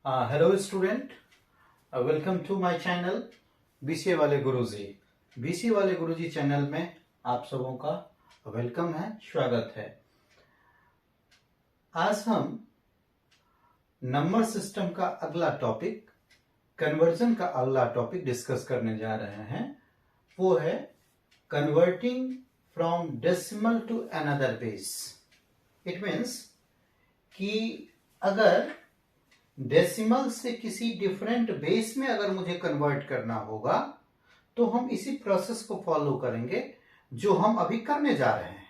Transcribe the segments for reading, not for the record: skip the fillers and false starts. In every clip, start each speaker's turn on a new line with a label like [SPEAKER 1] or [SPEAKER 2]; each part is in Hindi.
[SPEAKER 1] Hello student, welcome to my channel BCA वाले गुरुजी। बीसीए वाले गुरुजी चैनल में आप सबों का वेलकम है, स्वागत है। आज हम नंबर सिस्टम का अगला टॉपिक, कन्वर्जन का अगला टॉपिक डिस्कस करने जा रहे हैं। वो है converting from decimal to another base. It means कि अगर डेसिमल से किसी डिफरेंट बेस में अगर मुझे कन्वर्ट करना होगा तो हम इसी प्रोसेस को फॉलो करेंगे जो हम अभी करने जा रहे हैं।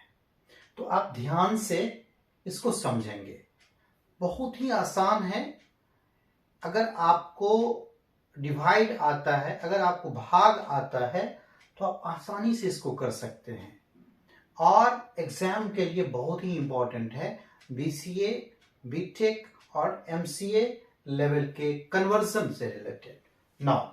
[SPEAKER 1] तो आप ध्यान से इसको समझेंगे। बहुत ही आसान है। अगर आपको डिवाइड आता है, अगर आपको भाग आता है तो आप आसानी से इसको कर सकते हैं। और एग्जाम के लिए बहुत ही इंपॉर्टेंट है। बीसीए, बीटेक और एमसीए लेवल के कन्वर्जन से रिलेटेड। नाउ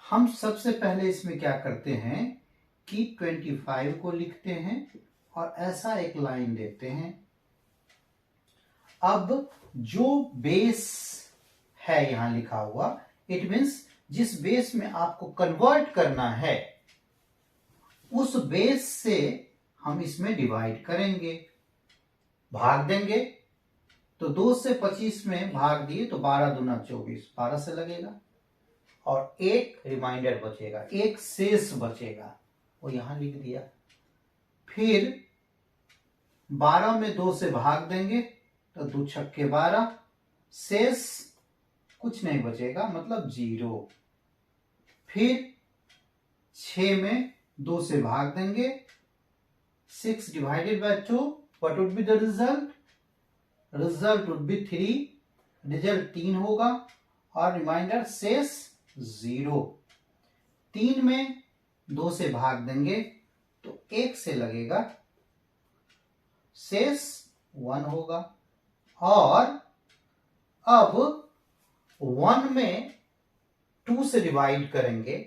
[SPEAKER 1] हम सबसे पहले इसमें क्या करते हैं कि 25 को लिखते हैं और ऐसा एक लाइन देते हैं। अब जो बेस है यहां लिखा हुआ, इट मीन्स जिस बेस में आपको कन्वर्ट करना है उस बेस से हम इसमें डिवाइड करेंगे, भाग देंगे। तो 2 से 25 में भाग दिए तो 12 दूना 24, 12 से लगेगा और एक रिमाइंडर बचेगा, एक शेष बचेगा, वो यहां लिख दिया। फिर 12 में 2 से भाग देंगे तो 2 छक्के 12, शेष कुछ नहीं बचेगा, मतलब 0। फिर 6 में 2 से भाग देंगे, 6 divided by 2, what would be the result? Result would be 3, result 3 होगा और रिमाइंडर शेष 0। 3 में 2 से भाग देंगे तो 1 से लगेगा, शेष 1 होगा। और अब 1 में 2 से डिवाइड करेंगे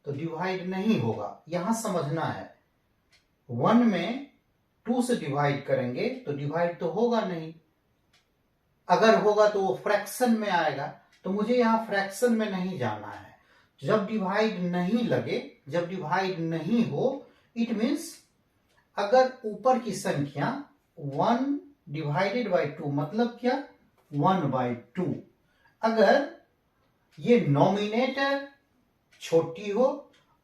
[SPEAKER 1] तो डिवाइड नहीं होगा, यहां समझना है। 1 में 2 से डिवाइड करेंगे तो डिवाइड तो होगा नहीं, अगर होगा तो वो फ्रैक्शन में आएगा। तो मुझे यहां फ्रैक्शन में नहीं जाना है। जब डिवाइड नहीं लगे, जब डिवाइड नहीं हो, इट मीन्स अगर ऊपर की संख्या 1 डिवाइडेड बाय 2, मतलब क्या? 1/2। अगर ये नॉमिनेटर छोटी हो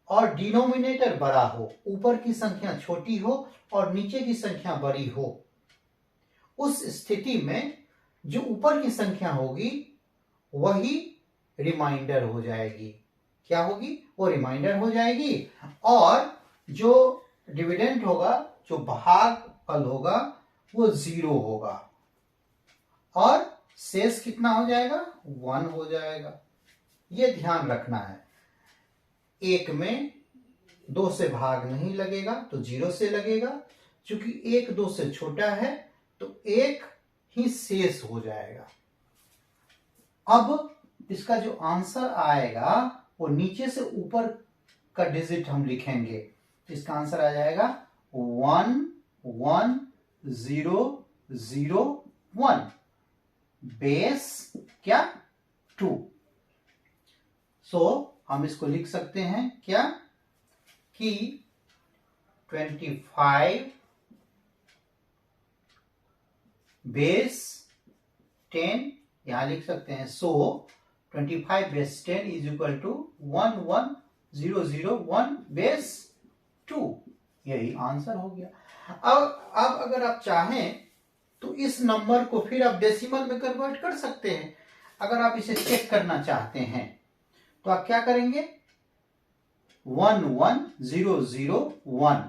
[SPEAKER 1] और डिनोमिनेटर बड़ा हो, ऊपर की संख्या छोटी हो और नीचे की संख्या बड़ी हो, उस स्थिति में जो ऊपर की संख्या होगी वही रिमाइंडर हो जाएगी। क्या होगी? वो रिमाइंडर हो जाएगी। और जो डिविडेंड होगा, जो भागफल होगा, वो 0 होगा और शेष कितना हो जाएगा? 1 हो जाएगा। ये ध्यान रखना है। 1 में 2 से भाग नहीं लगेगा तो 0 से लगेगा। चूंकि 1 2 से छोटा है तो 1 ही शेष हो जाएगा। अब इसका जो आंसर आएगा वो नीचे से ऊपर का डिजिट हम लिखेंगे। तो इसका आंसर आ जाएगा 1 1 0 0 1, बेस क्या? 2। सो हम इसको लिख सकते हैं क्या कि 25 बेस 10, यहां लिख सकते हैं। So 25 base 10 is equal to 1 1 0 0 1 base 2। यही आंसर हो गया। अब अगर आप चाहें तो इस नंबर को फिर आप डेसिमल में कन्वर्ट कर सकते हैं। अगर आप इसे चेक करना चाहते हैं तो आप क्या करेंगे? 1 1 0 0 1,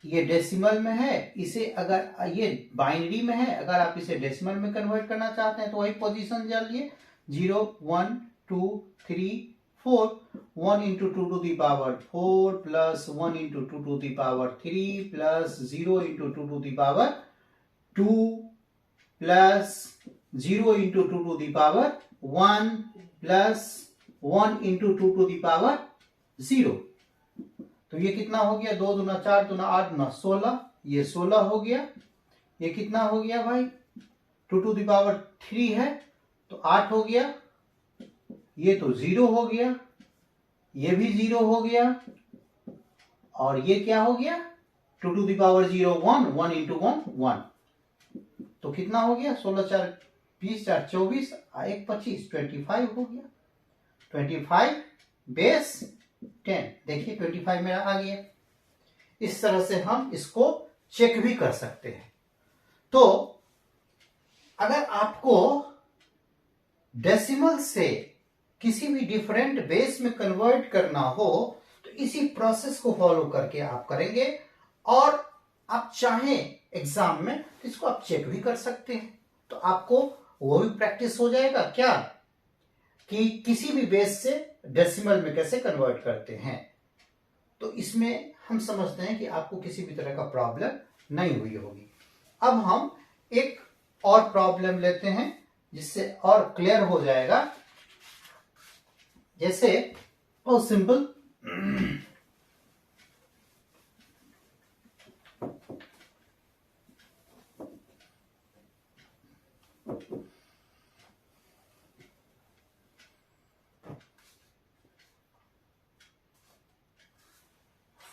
[SPEAKER 1] ये डेसिमल में है। इसे अगर ये बाइनरी में है, अगर आप इसे डेसिमल में कन्वर्ट करना चाहते हैं तो वही पोजीशन डालिए। 0 1 2 3 4, 1 into 2 to the power 4 plus 1 into 2 to the power 3 plus 0 into 2 to the power 2 plus 0 into 2 to the power 1 plus 1 into 2 to the power 0। तो ये कितना हो गया? 2 दूना 4 दूना 8 दूना 16, ये 16 हो गया। ये कितना हो गया भाई? 2 to the power 3 है तो 8 हो गया, ये तो 0 हो गया, ये भी 0 हो गया, और ये क्या हो गया 2 to the power 0 1, 1 into 1 1, तो कितना हो गया 16 4 20 4 24 1 25 25 हो गया, 25 बेस 10। देखिए 25 मेरा आ गया। इस तरह से हम इसको चेक भी कर सकते हैं। तो अगर आपको डेसिमल से किसी भी डिफरेंट बेस में कन्वर्ट करना हो तो इसी प्रोसेस को फॉलो करके आप करेंगे, और आप चाहें एग्जाम में तो इसको आप चेक भी कर सकते हैं। तो आपको वो भी प्रैक्टिस हो जाएगा क्या कि किसी भी बेस से डेसिमल में कैसे कन्वर्ट करते हैं। तो इसमें हम समझते हैं कि आपको किसी भी तरह का प्रॉब्लम नहीं हुई होगी। अब हम एक और प्रॉब्लम लेते हैं जिससे और क्लियर हो जाएगा। जैसे बहुत सिंपल,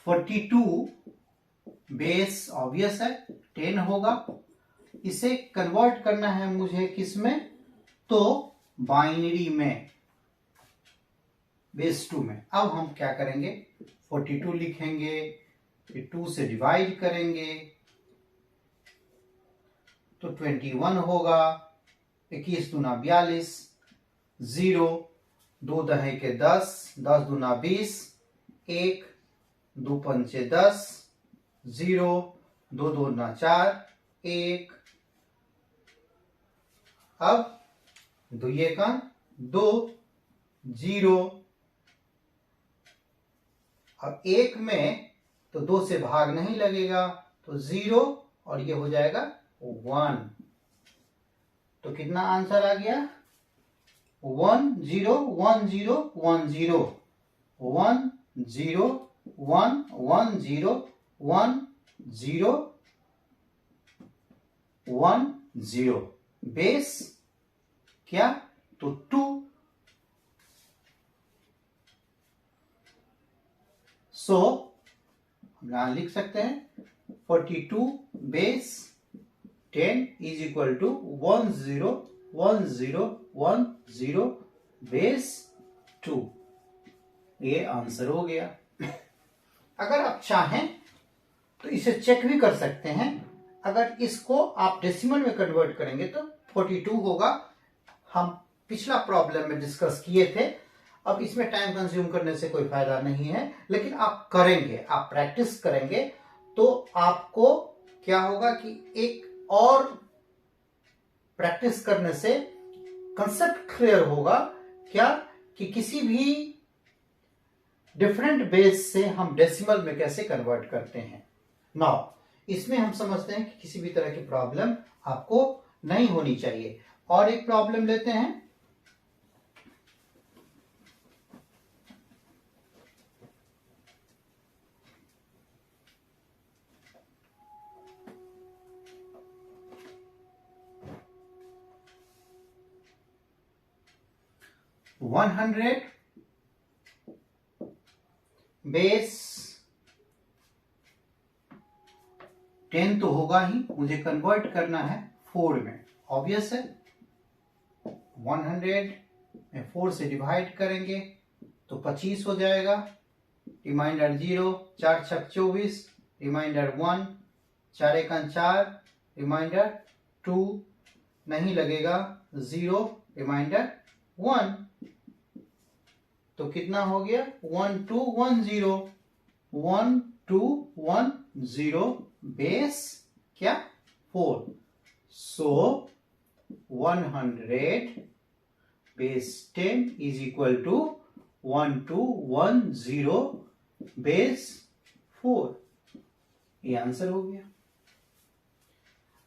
[SPEAKER 1] (42) बेस ऑब्वियस है 10 होगा। इसे कन्वर्ट करना है मुझे किस में, तो बाइनरी में, बेस 2 में। अब हम क्या करेंगे 42 लिखेंगे, फिर 2 से डिवाइड करेंगे तो 21 होगा, 21 दूना 42, 0 2 दहे के 10, 10 दूना 20, 1 2 पंचे 10, 0 2 दूना 4, 1, अब 2 का 2, 0, अब 1 में तो 2 से भाग नहीं लगेगा तो 0, और ये हो जाएगा 1। तो कितना आंसर आ गया 1 0 1 0 1 0 1 0 1 1 0 1 0 1 0, बेस क्या तो 2। सो हम यहां लिख सकते हैं 42 base 10 is equal to 1 0 1 0 1 0 base 2। ये आंसर हो गया। अगर आप चाहें तो इसे चेक भी कर सकते हैं। अगर इसको आप डेसिमल में कन्वर्ट करेंगे तो 42 होगा। हम पिछला प्रॉब्लम में डिस्कस किए थे। अब इसमें टाइम कंज्यूम करने से कोई फायदा नहीं है, लेकिन आप करेंगे, आप प्रैक्टिस करेंगे तो आपको क्या होगा कि एक और प्रैक्टिस करने से कंसेप्ट क्लियर होगा क्या कि किसी भी डिफरेंट बेस से हम डेसिमल में कैसे कन्वर्ट करते हैं। नाउ इसमें हम समझते हैं कि किसी भी तरह की प्रॉब्लम आपको नहीं होनी चाहिए। और एक प्रॉब्लम लेते हैं। (100) बेस 10 तो होगा ही, मुझे कन्वर्ट करना है 4 में। ऑब्वियस है 100 में 4 से डिवाइड करेंगे तो 25 हो जाएगा। रिमाइंडर 0, 4 छक 24, रिमाइंडर 1, 4 एका 4, रिमाइंडर 2 नहीं लगेगा, 0 रिमाइंडर 1। तो कितना हो गया 1 2 1 0 1 2 1 0 बेस क्या 4। So 100 base 10 is equal to 1 2 1 0 base 4। ये आंसर हो गया।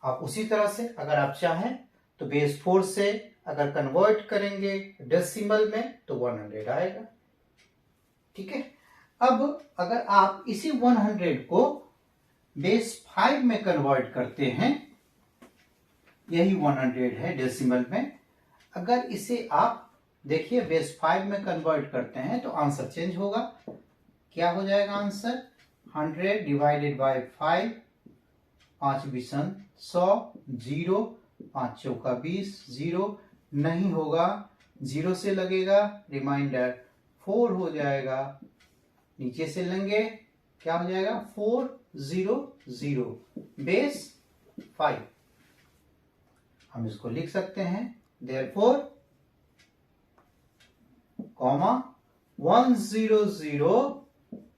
[SPEAKER 1] आप उसी तरह से अगर आप चाहें तो बेस 4 से अगर कन्वर्ट करेंगे डेसिमल में तो 100 आएगा। ठीक है। अब अगर आप इसी 100 को बेस 5 में कन्वर्ट करते हैं, यही 100 है डेसिमल में, अगर इसे आप देखिए बेस 5 में कन्वर्ट करते हैं तो आंसर चेंज होगा। क्या हो जाएगा आंसर? 100 डिवाइडेड बाय 5, 5 बीसन 100, 0, 5 चौका 20, 0 नहीं होगा, 0 से लगेगा, रिमाइंडर 4 हो जाएगा, नीचे से लेंगे क्या हो जाएगा? 4 0 0 बेस 5। हम इसको लिख सकते हैं therefore, 100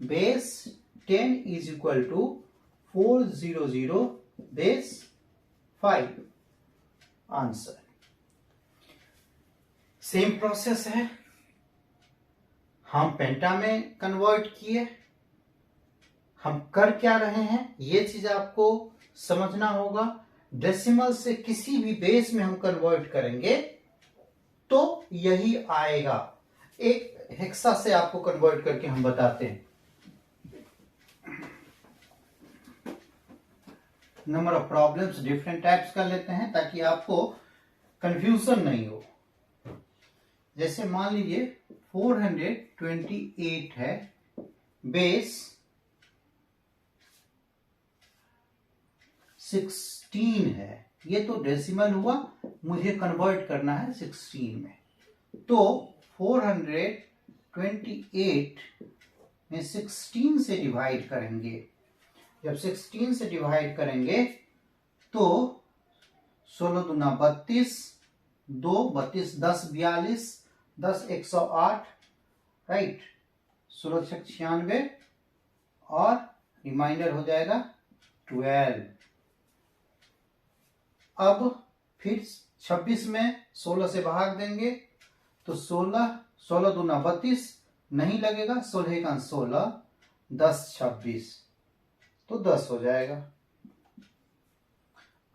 [SPEAKER 1] base 10 is equal to 400 base 5। Answer same process है, हम पेंटा में कन्वर्ट किए। हम कर क्या रहे हैं ये चीज आपको समझना होगा। डेसिमल से किसी भी बेस में हम कन्वर्ट करेंगे तो यही आएगा। एक हेक्सा से आपको कन्वर्ट करके हम बताते हैं। Number of problems different types का लेते हैं ताकि आपको कंफ्यूजन नहीं हो। जैसे मान लीजिए 428 है, बेस 16 है। ये तो डेसिमल हुआ, मुझे कन्वर्ट करना है 16 में। तो 428 में 16 से डिवाइड करेंगे। जब 16 से डिवाइड करेंगे तो 16 दूना 32, 2 32 10 42, 10 108, राइट, 16 छक 96 और रिमाइंडर हो जाएगा 12। अब फिर 26 में 16 से भाग देंगे तो 16 दूना 32 नहीं लगेगा, 16 का 16, 10 26 तो 10 हो जाएगा।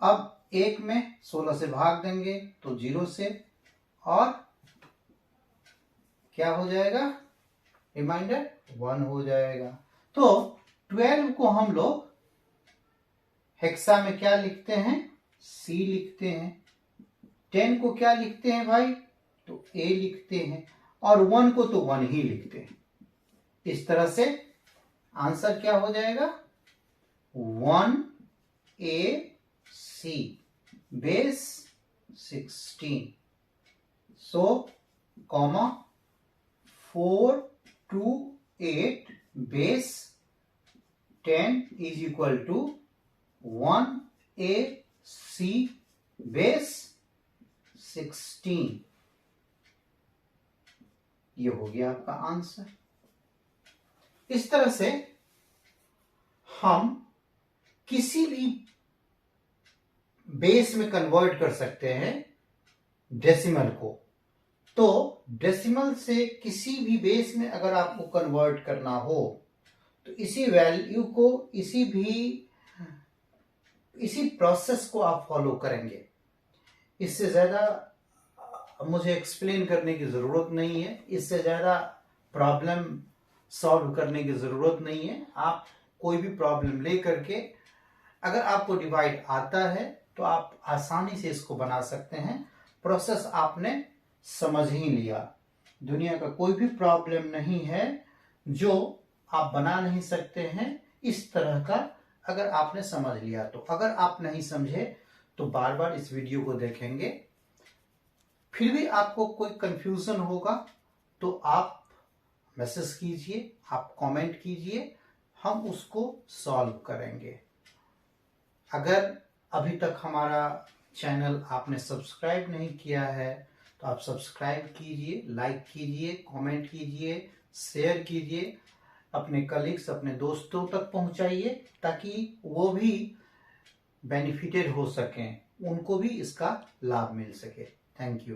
[SPEAKER 1] अब 1 में 16 से भाग देंगे तो 0 से, और क्या हो जाएगा? रिमाइंडर 1 हो जाएगा। तो 12 को हम लोग हेक्सा में क्या लिखते हैं? C लिखते हैं। 10 को क्या लिखते हैं भाई? तो A लिखते हैं, और 1 को तो 1 ही लिखते हैं। इस तरह से आंसर क्या हो जाएगा? 1AC base 16। So 428 base 10 is equal to 1AC base 16। ये हो गया आपका आंसर। इस तरह से हम किसी भी बेस में कन्वर्ट कर सकते हैं डेसिमल को। तो डेसिमल से किसी भी बेस में अगर आपको कन्वर्ट करना हो तो इसी वैल्यू को इसी प्रोसेस को आप फॉलो करेंगे। इससे ज्यादा मुझे एक्सप्लेन करने की जरूरत नहीं है, इससे ज्यादा प्रॉब्लम सॉल्व करने की जरूरत नहीं है। आप कोई भी प्रॉब्लम ले करके अगर आपको डिवाइड आता है तो आप आसानी से इसको बना सकते हैं। प्रोसेस आपने समझ ही लिया। दुनिया का कोई भी प्रॉब्लम नहीं है जो आप बना नहीं सकते हैं इस तरह का, अगर आपने समझ लिया तो। अगर आप नहीं समझे तो बार बार इस वीडियो को देखेंगे, फिर भी आपको कोई कंफ्यूजन होगा तो आप मैसेज कीजिए, आप कमेंट कीजिए, हम उसको सॉल्व करेंगे। अगर अभी तक हमारा चैनल आपने सब्सक्राइब नहीं किया है तो आप सब्सक्राइब कीजिए, लाइक कीजिए, कमेंट कीजिए, शेयर कीजिए, अपने कलीग्स, अपने दोस्तों तक पहुंचाइए ताकि वो भी बेनिफिटेड हो सकें, उनको भी इसका लाभ मिल सके। Thank you.